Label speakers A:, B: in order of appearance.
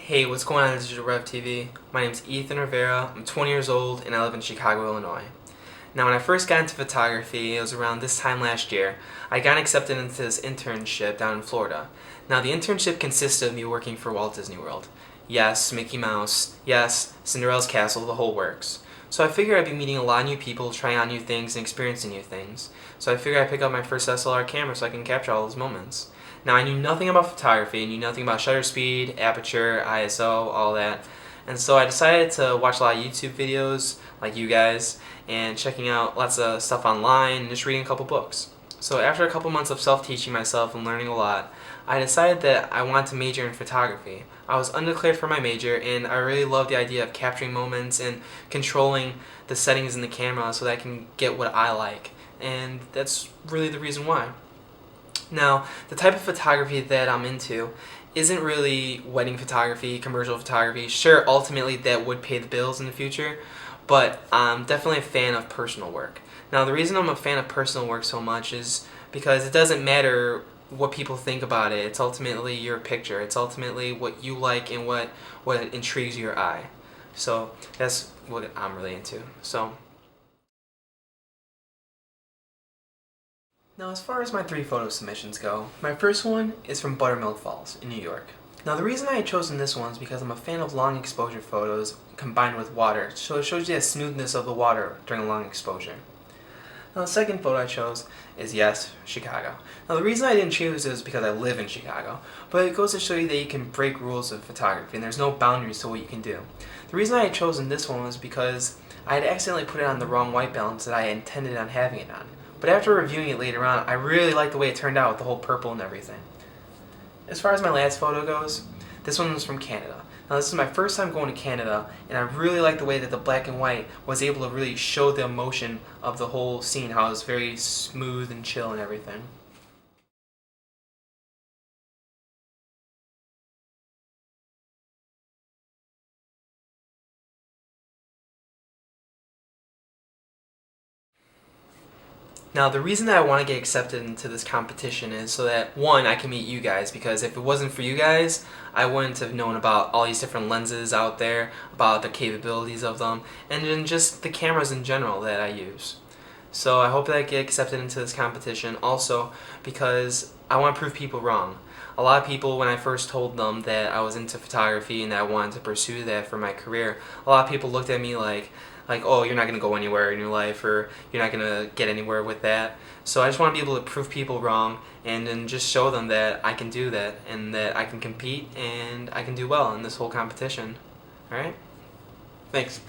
A: Hey, what's going on, Digital Rev TV? My name is Ethan Rivera, I'm 20 years old, and I live in Chicago, Illinois. Now, when I first got into photography, it was around this time last year, I got accepted into this internship down in Florida. Now, the internship consisted of me working for Walt Disney World. Yes, Mickey Mouse. Yes, Cinderella's Castle, the whole works. So I figured I'd be meeting a lot of new people, trying out new things, and experiencing new things. So I figured I'd pick up my first SLR camera so I can capture all those moments. Now, I knew nothing about photography, I knew nothing about shutter speed, aperture, ISO, all that. And so I decided to watch a lot of YouTube videos, like you guys, and checking out lots of stuff online, and just reading a couple books. So after a couple months of self-teaching myself and learning a lot, I decided that I wanted to major in photography. I was undeclared for my major, and I really loved the idea of capturing moments and controlling the settings in the camera so that I can get what I like. And that's really the reason why. Now, the type of photography that I'm into isn't really wedding photography, commercial photography. Sure, ultimately that would pay the bills in the future, but I'm definitely a fan of personal work. Now, the reason I'm a fan of personal work so much is because it doesn't matter what people think about it. It's ultimately your picture. It's ultimately what you like and what intrigues your eye. So that's what I'm really into. Now, as far as my 3 photo submissions go, my first one is from Buttermilk Falls in New York. Now, the reason I had chosen this one is because I'm a fan of long exposure photos combined with water, so it shows you the smoothness of the water during a long exposure. Now, the second photo I chose is, yes, Chicago. Now, the reason I didn't choose it is because I live in Chicago, but it goes to show you that you can break rules of photography and there's no boundaries to what you can do. The reason I had chosen this one was because I had accidentally put it on the wrong white balance that I intended on having it on. But after reviewing it later on, I really liked the way it turned out with the whole purple and everything. As far as my last photo goes, this one was from Canada. Now, this is my first time going to Canada, and I really liked the way that the black and white was able to really show the emotion of the whole scene, how it was very smooth and chill and everything. Now, the reason that I want to get accepted into this competition is so that, one, I can meet you guys, because if it wasn't for you guys, I wouldn't have known about all these different lenses out there, about the capabilities of them, and then just the cameras in general that I use. So I hope that I get accepted into this competition also because I want to prove people wrong. A lot of people, when I first told them that I was into photography and that I wanted to pursue that for my career, a lot of people looked at me like, oh, you're not going to go anywhere in your life, or you're not going to get anywhere with that. So I just want to be able to prove people wrong and then just show them that I can do that and that I can compete and I can do well in this whole competition. Alright? Thanks.